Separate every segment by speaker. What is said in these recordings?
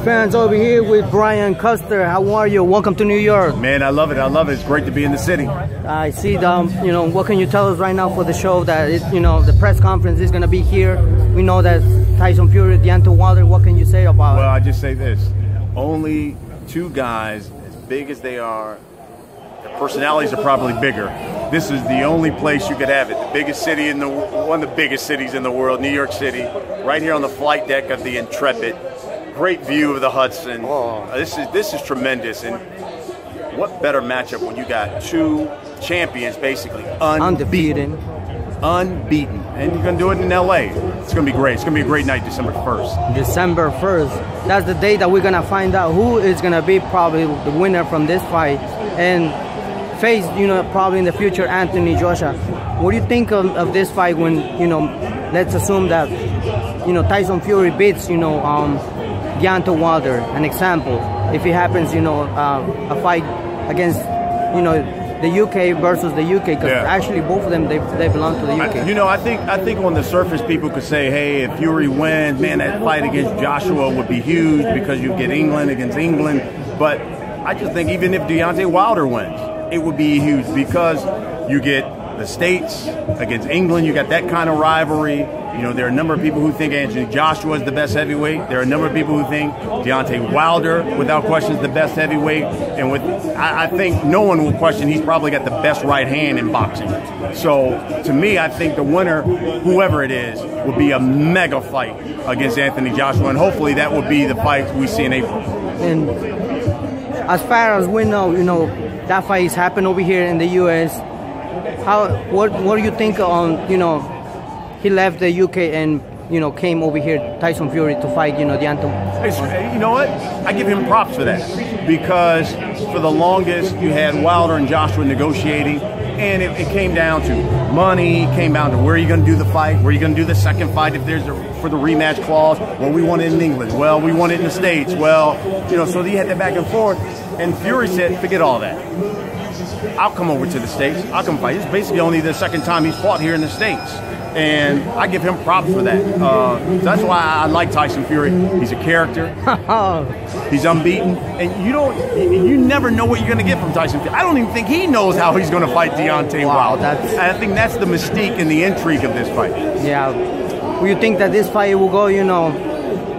Speaker 1: fans over here with Brian Custer. How are you? Welcome to New York.
Speaker 2: Man, I love it. I love it. It's great to be in the city.
Speaker 1: I see. What can you tell us right now for the show that the press conference is going to be here? We know that Tyson Fury, Deontay Wilder. What can you say about it?
Speaker 2: Well, I just say this: only two guys, as big as they are, their personalities are probably bigger. This is the only place you could have it. The biggest city one of the biggest cities in the world, New York City, right here on the flight deck of the Intrepid. Great view of the Hudson.
Speaker 1: Oh.
Speaker 2: This is tremendous. And what better matchup when you got two champions, basically undefeated, and you're gonna do it in LA. It's gonna be great. It's gonna be a great night, December 1st.
Speaker 1: December 1st. That's the day that we're gonna find out who is gonna be probably the winner from this fight and face, probably in the future Anthony Joshua. What do you think of this fight when, let's assume that, Tyson Fury beats, Deontay Wilder, an example. If it happens, a fight against, the UK versus the UK, because actually both of them, they belong to the UK.
Speaker 2: I think on the surface people could say, hey, if Fury wins, man, that fight against Joshua would be huge because you get England against England. But I just think even if Deontay Wilder wins, it would be huge because you get the States against England. You got that kind of rivalry. There are a number of people who think Anthony Joshua is the best heavyweight. There are a number of people who think Deontay Wilder, without question, is the best heavyweight. And I think no one will question he's probably got the best right hand in boxing. So, to me, I think the winner, whoever it is, will be a mega fight against Anthony Joshua. And hopefully that will be the fight we see in April.
Speaker 1: And as far as we know, that fight has happened over here in the U.S. What do you think on, he left the UK and, came over here, Tyson Fury, to fight, Deontay?
Speaker 2: You know what? I give him props for that because for the longest you had Wilder and Joshua negotiating, and it came down to money, came down to where are you going to do the fight, where are you going to do the second fight if there's for the rematch clause. Well, we want it in England. Well, we want it in the States. Well, so you had that back and forth, and Fury said, forget all that. I'll come over to the States. I'll come fight. It's basically only the second time he's fought here in the States. And I give him props for that. That's why I like Tyson Fury. He's a character. He's unbeaten. And you never know what you're going to get from Tyson Fury. I don't even think he knows how he's going to fight Deontay Wilder. I think that's the mystique and the intrigue of this fight.
Speaker 1: Yeah. Will you think that this fight will go,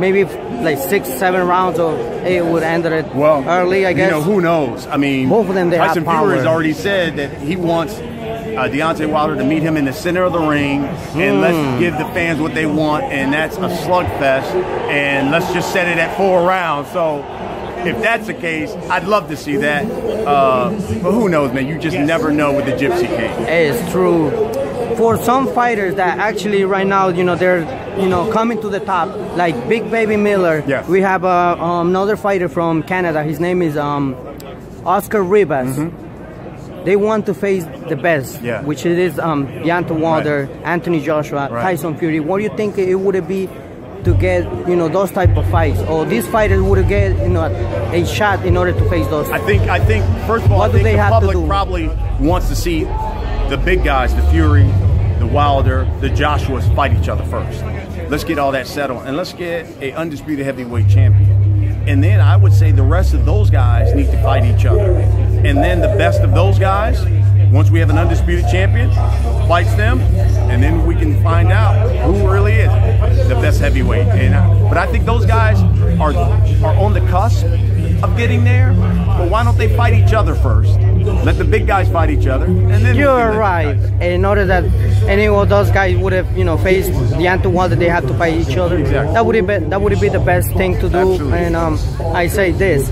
Speaker 1: maybe like 6-7 rounds, or it would end it early, I guess?
Speaker 2: Who knows? I mean,
Speaker 1: both of them, they
Speaker 2: Tyson
Speaker 1: have power.
Speaker 2: Fury has already said that he wants Deontay Wilder to meet him in the center of the ring, and let's give the fans what they want, and that's a slugfest, and let's just set it at 4 rounds. So if that's the case, I'd love to see that. But who knows, man? You just never know with the Gypsy King.
Speaker 1: It's true. For some fighters that actually right now, they're, coming to the top, like Big Baby Miller.
Speaker 2: Yes. We
Speaker 1: have another fighter from Canada. His name is Oscar Ribas. They want to face the best, which it is Deontay Wilder, Anthony Joshua, Tyson Fury. What do you think it would be to get, those type of fights, or these fighters would get, a shot in order to face those?
Speaker 2: I think first of all, I think the public probably wants to see the big guys, the Fury, the Wilder, the Joshuas fight each other first. Let's get all that settled, and let's get a undisputed heavyweight champion. And then I would say the rest of those guys need to fight each other. And then the best of those guys, once we have an undisputed champion, fights them, and then we can find out who really is the best heavyweight. But I think those guys are on the cusp of getting there. But why don't they fight each other first? Let the big guys fight each other, and then
Speaker 1: you're right. In order that any of those guys would have, faced Deontay Wilder, they have to fight each other.
Speaker 2: Exactly.
Speaker 1: That would be the best thing to do.
Speaker 2: Absolutely.
Speaker 1: And I say this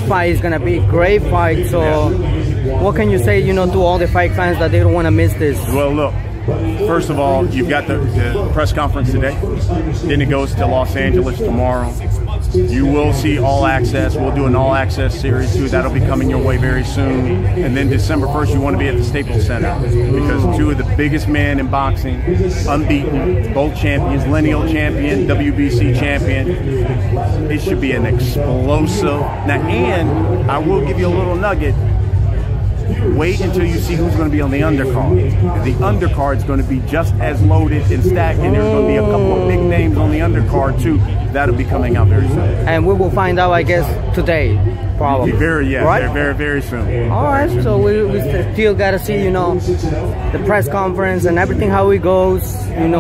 Speaker 1: fight is gonna be a great fight. So, what can you say, to all the fight fans that they don't want to miss this?
Speaker 2: Well, look. First of all, you've got the press conference today. Then it goes to Los Angeles tomorrow. You will see All Access. We'll do an All Access series too. That'll be coming your way very soon. And then December 1st, you want to be at the Staples Center because two of the biggest men in boxing, unbeaten, both champions, lineal champion, WBC champion. It should be an explosive. Now, and I will give you a little nugget. Wait until you see who's going to be on the undercard. The undercard's going to be just as loaded and stacked, and there's going to be a couple of big names on the undercard too. That'll be coming out very soon.
Speaker 1: And we will find out, I guess, today, probably.
Speaker 2: Very soon.
Speaker 1: All right, so we still got to see, you know, the press conference and everything, how it goes, you know.